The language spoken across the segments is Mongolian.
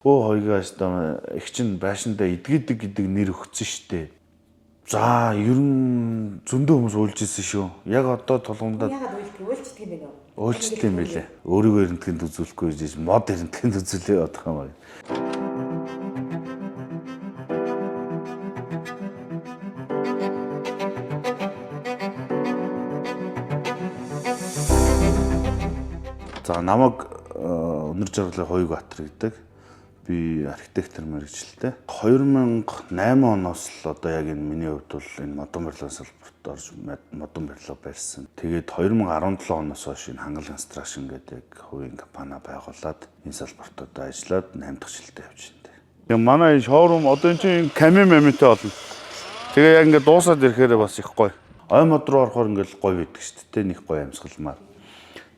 Өө хоёгоос их чинь байшиндаа идгээдэг гэдэг нэр өгсөн штэ. За ер нь зөндөө хүмүүс уйлж ирсэн шүү. Яг одоо тулгамдаа ягаад уйлждаг юм бэ нөө? уйлждаг юм байлээ. Өөрийгөө эрентхэнд үзүүлэхгүй гэж мод эрентхэнд үзүүлээ бодох юм байна. За намайг өнөр жаргалын Хоёбаатар гэдэг. Би архитектор мэргэжилтэй. 2008 оноос л одоо яг энэ миний хувьд бол энэ модон барилгын салбарт орж модон барилга барьсан. Тэгээд 2017 оноос хойш энэ Хангал Construction гэдэг хувийн компани байгуулад энэ салбарт одоо ажиллаад 8 дахь жилдээ явж байна. Тэгээ манай шоурум одоо энэ чинь камин мамитай болно. Тэгээ яг ингээд дуусаад ирэхээр бас их гоё. Ой мод руу орохоор ингээд гоё байдаг шүү дээ. Нэг гоё амьсгалмаар.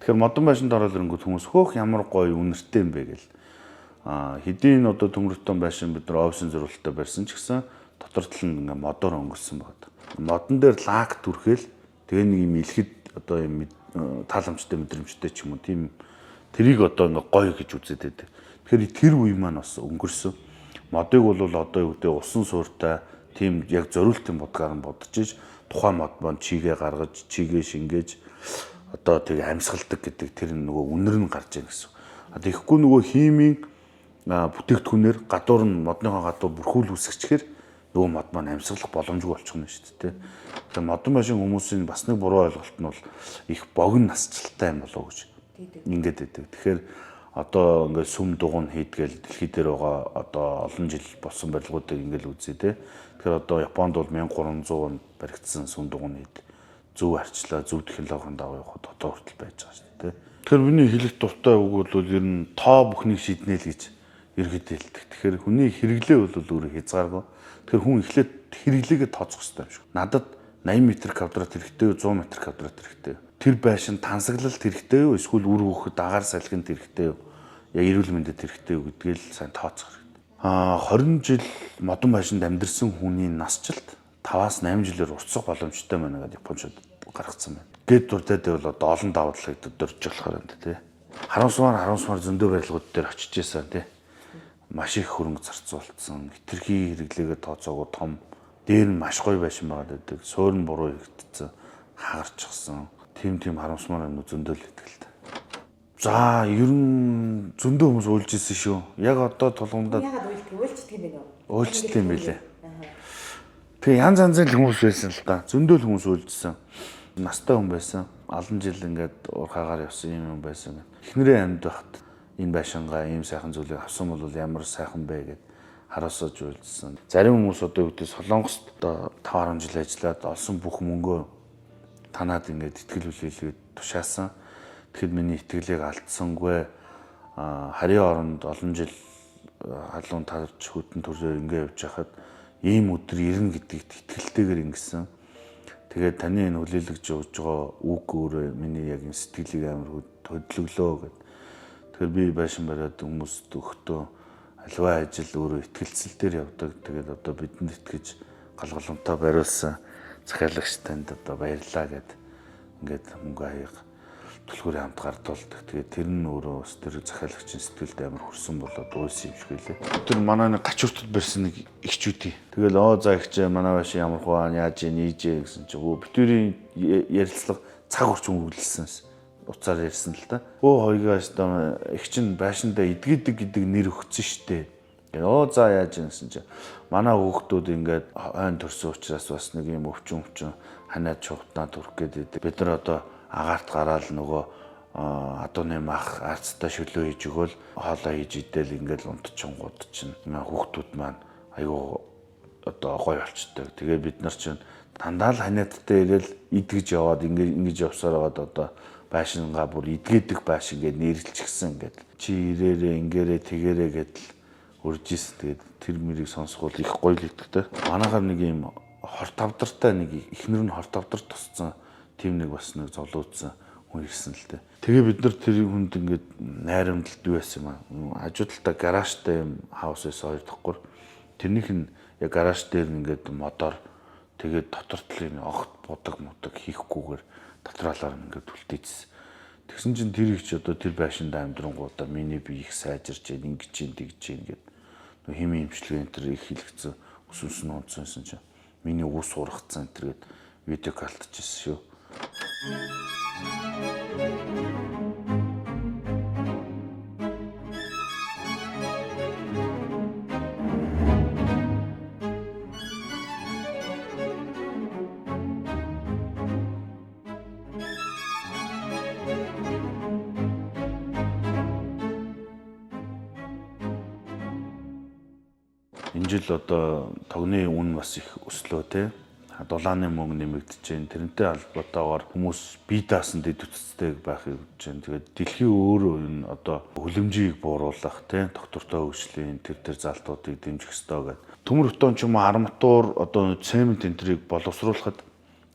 Тэгэхээр модон байшинд ороод ирэнгүүт хүмүүс хөөх ямар гоё үнэртэй юм бэ гэл. Хэдийн одоо төмөртөн байшин бид нар офисын зориулалтаа барьсан ч гэсэн дотор тал нь ингээ модоор өнгөрсөн байдаг. Модон дээр лак түрхэл тэгээ нэг юм илхэд одоо юм тааламжтай мэдрэмжтэй ч юм уу тийм тэрийг одоо ингээ гоё гэж үзээд байдаг. Тэгэхээр тэр үе маань бас өнгөрсөн. Модыг бол одоо юу гэдэг усан сууртай тийм яг зориултын бодгаар нь бодож иж тухайн мод маань чигээ гаргаж чигээ шингээж одоо тэгээ амьсгалдаг гэдэг тэр нөгөө үнэр нь гарч ийн гэсэн. Тэгэхгүй нөгөө химийн бүтээгдэхүүнээр гадуур нь модныхоо гадуур бүрхүүл үсгчээр нөгөө мод маань амьсгалах боломжгүй болчих нь шүү дээ. Тэгэхээр модон байшин хүмүүсийн бас нэг буруу ойлголт нь бол их богино насжилттай юм болов уу гэж ингээд байдаг. Тэгэхээр одоо ингээд сүм дугуйн хийдгээл дэлхий дээр байгаа одоо олон жил болсон барилгуудыг ингээд үзье те. Тэгэхээр одоо Японд бол 1300 онд баригдсан сүм дугуйн хийд зөв арчлаа, зөв технологийн дагуу явах одоо хүртэл байж байгаа шүү дээ. Тэгэхээр миний хэлэх дуртай үг бол ер нь тоо бүхнийг шийднэ л гэж ерөөдөө хэлдэг. Тэгэхээр хүний хэрэглээ бол өөрөө хязгааргүй. Тэгэхээр хүн эхлээд хэрэглээгээ тооцох хэрэгтэй юм шиг. Надад 80 м2 хэрэгтэй юу, 100 м2 хэрэгтэй юу? Тэр байшин тансаглалт хэрэгтэй юу, эсвэл үр хөвгөд агаар салхинд хэрэгтэй юу? Яг эрүүл мэндэд хэрэгтэй юу гэдгийг л сайн тооцох хэрэгтэй. 20 жил модон байшинд амьдэрсэн хүний насжилт 5-8 жилээр уртсах боломжтой байна гэдэг Японууд гаргацсан байна. Гэт дуртай бол одоо олон давуу талыг дөрж болохоор энэ тий. Харамсмаар зөндөө барилгууд дээр очиж ийсэн тий. Маш их хөрөнгө зарцуулсан, хитрхи хэрэглээгээ тооцоогүй том, дээр нь маш гоё байшин байгаад байдаг. Суурь нь буруу хэрэгдсэн, хагарчихсан. Тим харамсмаар энэ зөндөө л байдаг л та. За, ер нь зөндөө хүмүүс уйлж ирсэн шүү. Яг одоо тулгамдаа ягаад уйлждаг юм бэ нөө? Уйлждаг юм байлээ. Тэгээ янз янзын хүмүүс байсан л та. Зөндөө л хүмүүс уйлжсэн. Настай хүн байсан. Олон жил ингээд урхаагаар явсан юм байсан. Эхнэрээ амьд байхад энэ байшингаа ийм сайхан зүйлийг авсан бол ямар сайхан бэ гэд хараасаж уйлжсэн. Зарим хүмүүс одоо үүдээ Солонгост одоо 5-10 жил ажиллаад олсон бүх мөнгөө танаад ингээд итгэл хүлээлгээд тушаасан. Тэгэхэд миний итгэлийг алдсангүй харийн оронд олон жил халуун тарж хөтөн төрөөр ингээд явж хахад ийм өдөр ирнэ гэдэгт итгэлтэйгээр ингэсэн. Тэгээд таны энэ хүлээлгэж өгж байгаа үг өөрөө миний яг энэ сэтгэлийг амар хөдөлгөлөө гэд. Тэгэхээр би байшин бариад хүмүүст өгтөө аливаа ажил өөрөө итгэлцэл дээр явдаг. Тэгээд одоо бидэнд итгэж галгаламтаа бариулсан захиалагч танд одоо баярлаа гэд ингээд мөнгө хаяг түлхүүрийн хамт гардуулдаг. Тэгээд тэр нь өөрөө бас тэр захиалагчийн сэтгэлд амар хүрсэн болоод уйсан юм шиг байлээ. Тэр манай нэг гач хүртд барьсан нэг ихчүүдий. Тэгэл за ихчээ манай байшин ямар хуаа яаж нийжээ гэсэн чинь битүүрийн ярилцлага цаг орчим хөглөлсөн. Уцаар ярьсан л та. Хоёгоос их чинь байшиндаа идгээдэг гэдэг нэр өгсөн штэ. За яаж юм гэсэн чинь манай хүүхдүүд ингээд хойно төрсөн учраас бас нэг юм өвчин ханаад чухтаа төрөх гэдэг. Бид нар одоо агаарт гараал нөгөө адууны мах арцтай шөлөө хийж өгөөл хоолоо хийж идэл ингээд унтчихгууд чинь хүүхдүүд маань айгүй одоо гоё болчтой. Тэгээ бид нар чинь дандаа л ханиадтай ирээл идгэж яваад ингэж явсаар байгаад одоо байшингаа бүр идгээдэг байшин гэж нэрлэлчихсэн ингээд чи ирээрээ ингээрээ тэгээрээ гэдэл урьжсэн. Тэгээд тэр мөрийг сонсгол их гоё л итгэвтэй. Манайхаар нэг юм хорт авдартай нэг ихнэр нь хорт авдар тусцсан тийм нэг бас нэг золиудсан хүн ирсэн л дээ. Тэгээ бид нар тэр хүнд ингээд найрамдалт байсан юм аа. Хажуудалтаа гаражтай юм хаус байсан 2 дахь 3. Тэрнийх нь яг гараж дээр ингээд модоор тэгээд дотор талын огт будаг хийхгүйгээр дотролоор ингээд үлдээжсэн. Тэгсэн чинь тэр их ч одоо тэр байшинд амьдрангуудаа миний би их сайжирч जैन ингэж जैन тэгж जैन гэдэг нөх химийн имчилгээ энэ төр их хэлгэцэн өсөс нь унцсан чинь миний ус ургацсан энэ төргээд видео калтчихсэн шүү. Энэ жил одоо тогны үн бас их өслөө те. Дулааны мөнгө нэмэгдэж байна. Тэрнтэй холбоотойгоор хүмүүс бие даасан дэд үтцтэй байхыг хүсэж байна. Тэгээд дэлхийн өөрөө энэ одоо хөлөмжийг бууруулах те доктортой хөгжлийн тэр залтуудыг дэмжих ёстой гэдэг. Төмөр бетон ч юм уу арматур одоо цемент энтрийг боловсруулахад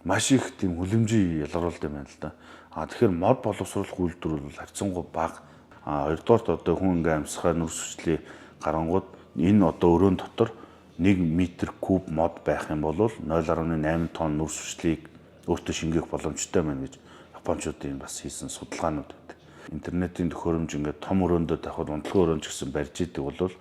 маш их тийм хөлөмжийг ялгаруулдаг юм байна л да. Тэгэхээр мод боловсруулах үйлдвэр бол хавцангуй бага. Хоёрдугаарт одоо хүн ингээм амьсгал нүрс хүчлийн гарангууд энэ одоо өрөөнд дотор 1 м куб мод байх юм бол 0.8 тонн нүрс хүчлийг өөртөө шингээх боломжтой байна гэж Япончуудын бас хийсэн судалгаанууд байдаг. Интернетийн төхөөрөмж ингээд том өрөөндөө тавихад унтлагын өрөөнд ч гэсэн барьж идэг бол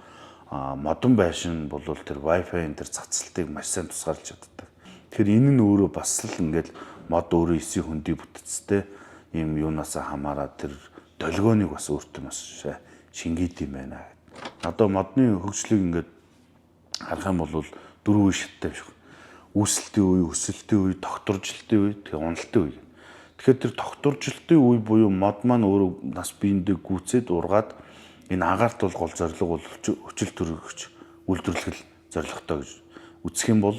модон байшин бол тэр Wi-Fi энэ төр цацалтыг маш сайн тусгаарлаж чаддаг. Тэгэхээр энэ нь өөрөө бас л ингээд мод өөрөө эсийн хөндий бүтцтэй ийм юунаас хамаараа тэр долгионыг бас өөртөө маш шингээд юм байна. Одоо модны хөгжлийг ингээд харах юм бол 4 үе шаттай биш. Үүсэлтийн үе, өсөлтийн үе, тогтворжилтын үе, тэгээ уналтын үе. Тэгэхээр тэр тогтворжилтын үе буюу мод маань өөрөө нас биендээ гүйцээд ургаад энэ агаарт бол гол зорилго бол хүчил төрөгч үйлдвэрлэл зорилготой гэж үзэх юм бол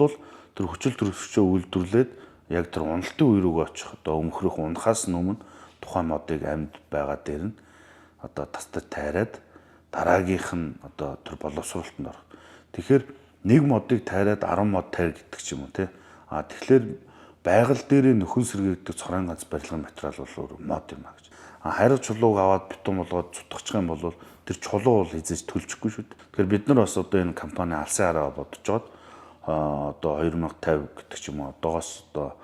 тэр хүчил төрөгчөө үйлдвэрлээд яг тэр уналтын үе рүү очих одоо өмхрөх унахаас өмнө тухайн модыг амьд байгаа дээр нь одоо тастаж тайраад дараагийнх нь одоо тэр боловсруулалтанд орох. Тэгэхээр нэг модыг тайраад 10 мод тайр гэдэг ч юм уу те. Тэгэхээр байгаль дээр нөхөн сэргээгдэх цорын ганц барилгын материал бол мод юм а гэж. Хайраг чулууг аваад бетон болгоод цутгачих юм бол тэр чулуу бол эзэж төлчихгүй шүү дээ. Тэгэхээр бид нар бас одоо энэ компани алсын хараа бодож жоод одоо 2050 гэдэг ч юм уу одоогоос одоо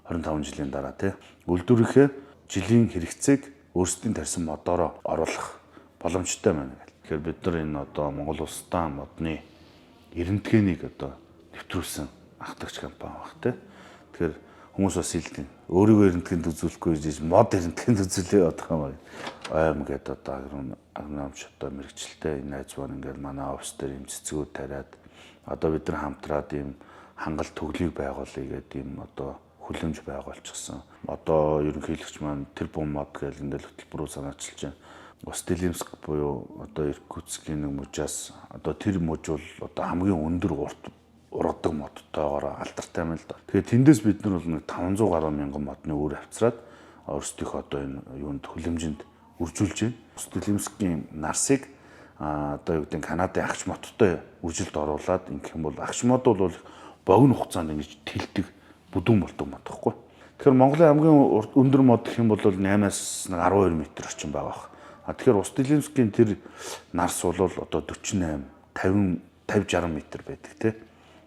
25 жилийн дараа те үйлдвэрийнхээ жилийн хэрэгцээг өөрсдийн тарьсан модороо оруулах боломжтой байна. Тэгэхээр бид нар энэ одоо Монгол улстай модны эрентгээнийг одоо нэвтрүүлсэн ахлагч компани баг те. Тэгэхээр хүмүүс бас хэлдэг. Өөрийгөө эрентгээнд үзүүлэхгүй гэж мод эрентгээнд үзүүлээ бодох юм байна. Ойм гэдэг одоо агрономч одоо мэрэгчлээ энэ найз маань ингээл манай офис дээр юм цэцгүүд тариад одоо бид нар хамтраад ийм хангалт төглийг байгуулъя гэдэг ийм одоо хүлэмж байгуулчихсан. Одоо ерөнхийлөгч маань тэр бум мод гэж ингээл хөтөлбөрөөр санаачилж байна. Устилимск буюу одоо Иркутскийн нэг мужаас одоо тэр муж бол одоо хамгийн өндөр ургадаг модтойгоор алдартай юм л да. Тэгээд тэндээс бид нар бол нэг 500 гаруй мянган модны өөр авцраад өөрсдийнхөө одоо энэ юунд хүлэмжинд үржүүлж байна. Устилимскийн нарсыг одоо юу гэдэг Канадын агч модтой үржилд оруулаад ингэх юм бол агч мод бол богино хугацаанд ингэж тэлдэг бүдүүн болдог мод гэхгүй. Тэгэхээр Монголын хамгийн өндөр мод гэх юм бол 8-аас 12 м орчим байгаа. Тэгэхээр Устилимскийн тэр нарс бол одоо 48, 50, 50-60 м байдаг тий.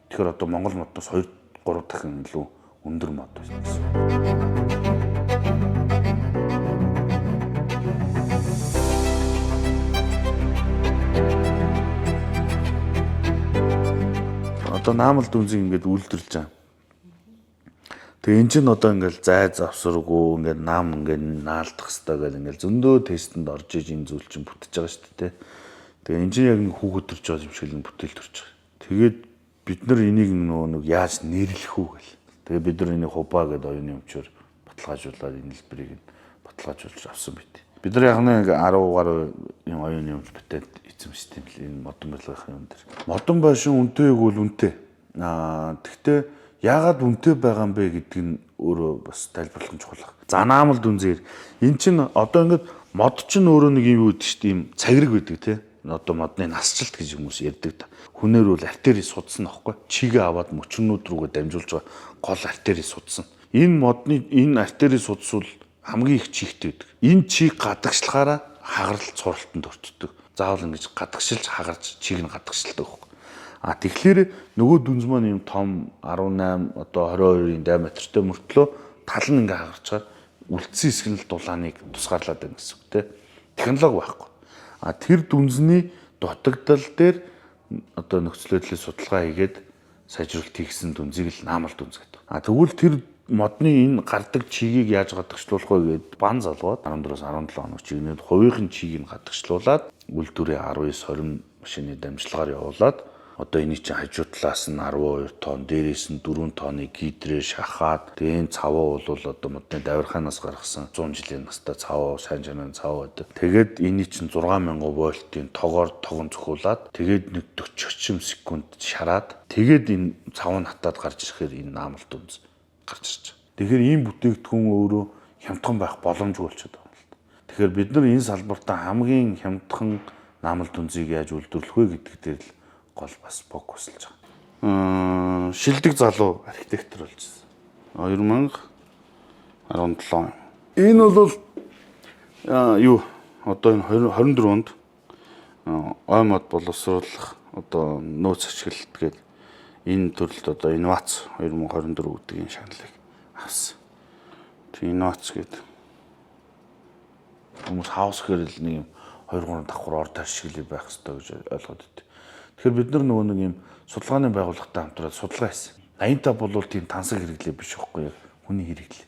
Тэгэхээр одоо Монгол модноос 2-3 дахин илүү өндөр мод байна гэсэн. Одоо наамал дүнзийг ингээд үйлдвэрлэж байгаа. Тэгээ эн чинь одоо ингээл зай завсаргүй ингээд нам ингээд наалдах хэрэгтэй гэл ингээл зөндөө тестэнд орж иж энэ зүйл чинь бүтэж байгаа шүү дээ. Тэгээ эн чинь яг нэг хүүхэд төрж байгаа юм шиг л бүтээл төрж байгаа. Тэгээд бид нар энийг нэг яаж нэрлэх үү гэл. Тэгээ бид нар энийг хубаа гэдэг оюуны өмчөөр баталгаажуулаад энэ хэлбэрийг нь баталгаажуулж авсан байт. Бид нар яг нэг 10 гаруй юм оюуны өмч бүтээд эзэмшсэн юм л энэ модон барилгын юм дээр. Модон байшин үнэтэйг бол үнэтэй. Тэгтээ яагаад үнэтэй байгаа юм бэ гэдг нь өөрөө бас тайлбарлах нь чухал. За наамал дүнзээр эн чинь одоо ингээд мод чинь өөрөө нэг юм үүд шүү дээ юм цагирэг байдаг тий. Одоо модны насжилт гэж хүмүүс ярьдаг. Хүнээр бол артерий судсан аахгүй. Чигээ аваад мөчрнүүд рүүгээ дамжуулж байгаа гол артерий судсан. Энэ модны энэ артерий судсвал хамгийн их чихтэй байдаг. Энэ чиг гадагшлахаараа хагарал цуралтанд өртдөг. Заавал ингэж гадагшилж хагарч чиг нь гадагшилдаг байхгүй. Тэгэхээр нөгөө дүнз маань юм том 18 одоо 22-ын диаметртэй мөртлөө тал нь ингээ хагарчаар үлдсэн хэсэг нь дулааныг тусгаарлаад байна гэсэн үг те. Технологи байхгүй. Тэр дүнзний дутагдал дээр одоо нөхцөл байдлын судалгаа хийгээд сайжруулалт хийсэн дүнзийг л наамал дүнз гэдэг. Тэгвэл тэр модны энэ гардаг чигийг яаж гадагшлуулах вэ гэд бан залгаад 14-өөс 17 хоног чигнээд хувийнхын чигийг гадагшлуулад үйлдвэрээ 19-20 машины дамжлагаар явуулаад одоо энэ чинь хажуу талаас нь 12 тонн, дээрээс нь 4 тонны гидрээ шахаад тэгээ энэ цаваа бол одоо модны давирхаанаас гаргасан 100 жилийн настай цаваа, сайн чанарын цаваа байдаг. Тэгээд энэ чинь 6000 вольтын тогоор тогон цохиулаад тэгээд нэг 40 секунд шараад тэгээд энэ цав нь хатаад гарч ирэхээр энэ наамал дүнз гарч ирж байгаа. Тэгэхээр ийм бүтээгдэхүүн өөрөө хямдхан байх боломжгүй болчиход байгаа юм л. Тэгэхээр бид нар энэ салбартаа хамгийн хямдхан наамал дүнзийг яаж үйлдвэрлэх вэ гэдэг дээр л гол бас фокуслж байгаа. Шилдэг залуу архитектор болж байна. 2017 он. Энэ бол юу одоо энэ 24 онд ой мод боловсруулах одоо нөөц ашиглалт гэдэг энэ төрөлд одоо инновац 2024 гэдэг энэ шагналыг авсан. Тэг инновац гэдэг хүмүүс хаус гэхэл нэг 2-3 давхар ор таршиглыг байх хэрэгтэй гэж ойлгоод байдаг. Тэгэхээр бид нар нөгөө нэг юм судалгааны байгууллагатай хамтраад судалгаа хийсэн. 85 бол тийм тансаг хэрэглээ биш байхгүй яг хүний хэрэглээ.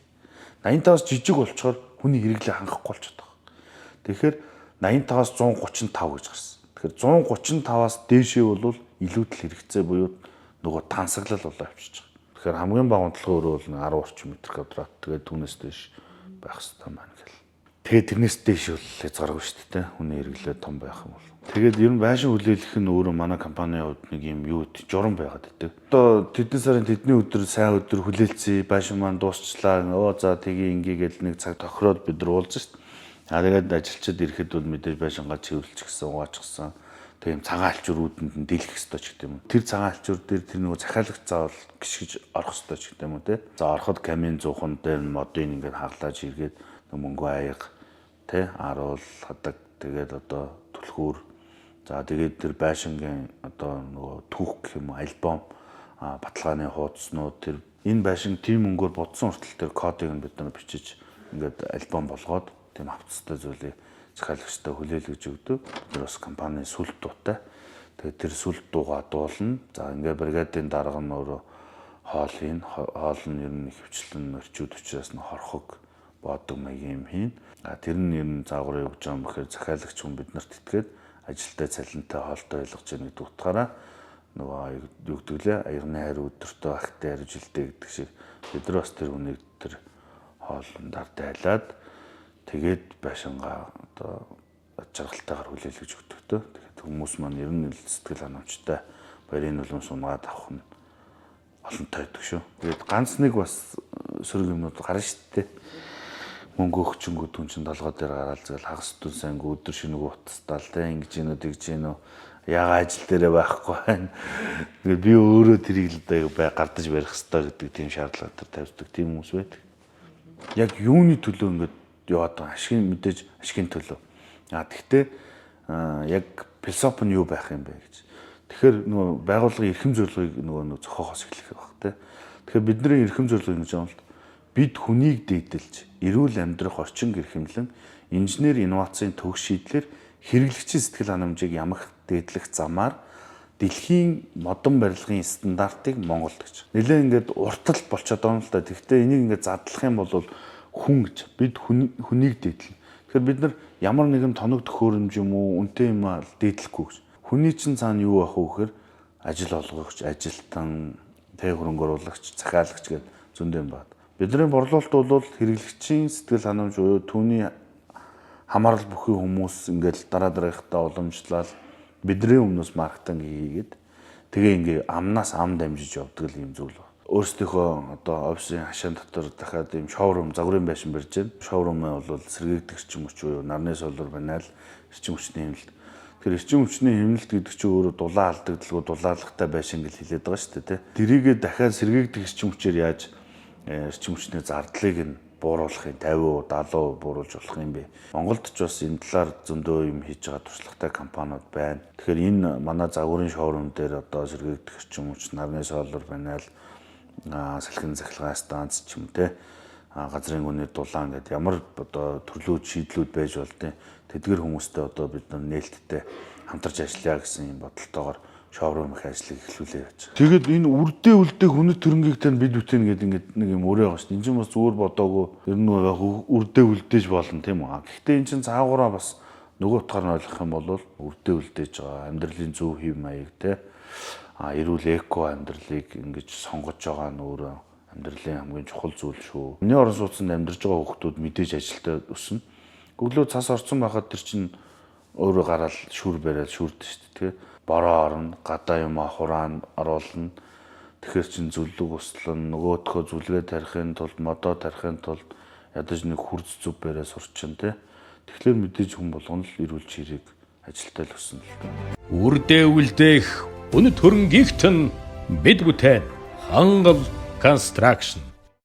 85-аас жижиг болчоор хүний хэрэглээ хангахгүй болчиход байгаа. Тэгэхээр 85-аас 135 гэж гарсан. Тэгэхээр 135-аас дээшээ бол илүүдл хэрэгцээ буюу нөгөө тансаглал болоо авчиж байгаа. Тэгэхээр хамгийн бага унтлагын өрөө бол 10 орчим метр квадрат. Тэгээд түүнээс дээш байх хэрэгтэй маань гэл. Тэгээд тэрнээс дээш бол хязгааргүй шүү дээ. Хүний хэрэглээ том байх юм бол. Тэгээд ер нь байшин хүлээлгэх нь өөрөө манай компанийн хувьд нэг юм юу журам байгаад байдаг. Одоо тэдний сарын тэдний өдөр сайн өдөр хүлээлцээ байшин маань дуусчлаа. За тгий ингээгээл нэг цаг тохироод бид нар уулзсан шүү дээ. Тэгээд ажилчид ирэхэд бол мэдээж байшингаа цэвэрлчихсэн, угаачсан. Тийм цагаан алчуурууданд нь дэлгэх ёстой ч гэдэг юм. Тэр цагаан алчуур дээр тэр нөгөө захиалагч заавал гიშгэж орох ёстой ч гэдэг юм уу те. За ороход камин зуухан дээр модын ингээд хаглааж иргээд мөнгө аяга те аруул хадаг тэгээд одоо түлхүүр. За тэгээд тэр байшингийн одоо нөгөө түүх гэх юм уу альбом баталгааны хуудаснууд тэр энэ байшин тийм мөнгөөр бодсон хүртэл тэр кодыг нь бид нар бичиж ингээд альбом болгоод тийм автцтай зүйлийг захиалагчтай хүлээлгэж өгдөг. Тэр бас компани сүлд дуутай. Тэгээд тэр сүлд дуугаа дуулна. За ингээд бригадын дарга нь өөрөө хоол хийн. Хоол нь ер нь хөвчлэн орчууд учраас нь хорхог боодог маягийн юм хийн. Тэр нь ер нь зааграа өгч байгаа юм бэхээр захиалагч хүн биднэрт итгээд ажилтай цалинтай хоолтой ойлгож яах гэдэг утгаараа нөгөө юу гэдэг лээ аягны хайр өдөртөө ахтай харж илтэй гэдэг шиг бид нар бас тэр хүнийг тэр хоолндаар дайлаад тэгээд байшингаа одоо жаргалтайгаар хүлээлгэж өгдөгтэй. Тэгээд хүмүүс маань ер нь сэтгэл ханамжтай барийн нулимс унгаад авах нь олонтой байдаг шүү. Тэгээд ганц нэг бас сөрөг юмнууд гарна шүү дээ. Мөнгө өгчөнгөө түн чин толгой дээр гараал зээл хагас түн санг өдөр шинэг утастаал тэ ингэж гинөө тэгж гинөө яга ажил дээрээ байхгүй байна. Тэгээд би өөрөө тэрийг л гардаж барих хэрэгтэй гэдэг тийм шаардлага төр тавьдаг тийм хүмүүс байдаг. Яг юуны төлөө ингэж яваад байгаа ашигын мэдээж ашигын төлөө. Тэгтээ яг философи нь юу байх юм бэ гэж. Тэгэхээр нөгөө байгууллагын эрхэм зорилгыг нөгөө зохиохоос эхлэх байх тэ. Тэгэхээр бидний эрхэм зорилго гэж байна л бид хүнийг дээдэлж эрүүл амьдрах орчин гэрхэмлэн инженер инновацийн төгс шийдлэр хэрэглэгчийн сэтгэл ханамжийг ямагт дээдлэх замаар дэлхийн модон барилгын стандартыг Монголд гэж. Нэлээ ингээд уртал болчиход байгаа юм л да. Тэгвэл энийг ингээд задлах юм бол хүн гэж бид хүнийг дээдлэн. Тэгэхээр бид нар ямар нэгэн тоног төхөөрөмж юм уу үнэтэй юм аа дээдлэхгүй гэж. Хүний чинь цаана юу байх вэ гэхээр ажил олгогч, ажилтан, хөрөнгө оруулагч, захиалагч гэдэг зөндөө юм байна. Бидний борлуулалт бол хэрэглэгчийн сэтгэл ханамж буюу түүний хамаарал бүхий хүмүүс ингээл дараа дараагийнхаа уламжлал бидний өмнөөс маркетинг хийгээд тэгээ ингээ амнаас ам дамжиж явдаг юм зүйл байна. Өөрсдийнхөө одоо офисын хашаан дотор дахиад ийм шоурум загварын байшин барьж байна. Шоурумаа бол сэргээгдэх эрчим хүч буюу нарны солиор банаал эрчим хүчний хэмнэлт. Тэгэхээр эрчим хүчний хэмнэлт гэдэг чинь өөрөө дулаан алдагдaltaгүй дулаалгатай байшин гэж хэлээд байгаа шүү дээ. Тэрийгээ дахиад сэргээгдэх эрчим хүчээр яаж эрчим хүчний зардлыг нь бууруулах юм 50%, 70% бууруулж болох юм бэ. Монголд ч бас энэ талаар зөндөө юм хийж байгаа туршлагатай компаниуд байна. Тэгэхээр энэ манай загварын шоурум дээр одоо сэргээгдэх эрчим хүч, нарны солиор банаал, салхин захилгаан станц ч юм те газрын гүний дулаан гэдэг ямар одоо төрлүүд шийдлүүд байж болдیں۔ Тэдгэр хүмүүстэй одоо бид нээлттэй хамтарч ажиллая гэсэн юм бодолтойгоор шоурум их ажлыг эхлүүлээ яаж. Тэгээд энэ үрдээ үлдээ хүнэт төрөнгийг тань бид бүтэн гэдэг ингээд нэг юм өөрөө байгаа шүү дээ. Энд чинь бас зүгээр бодоогүй ер нь үрдээ үлдээж болно тийм үү. Гэхдээ эн чинь цаагаараа бас нөгөө утгаар нь ойлгох юм бол үрдээ үлдээж байгаа амьдралын зөв хэв маяг те эрүүл эко амьдралыг ингэж сонгож байгаа нь өөрөө амьдралын хамгийн чухал зүйл шүү. Миний орон сууцнд амьдарч байгаа хүмүүс мэдээж ажилдаа өснө. Өглөө цас орсон байхад тэр чинь өөрөө гараад шүр бариад шүрдэж шүү дээ. Бороо орно, гадаа юм хураан оруулна. Тэгэхээр чин зүлэг услан нөгөөдхөө зүлгээ тарихын тулд, модоо тарихын тулд ядаж нэг хурц зүв бариа сурчин те. Тэгэхээр мэдээж хүн болгоно л эрүүл чирийг ажилтаа л өснө л дээ. Үрдээ үлдээх үнэт хөрөнгөнд бид бүтээн хангал construction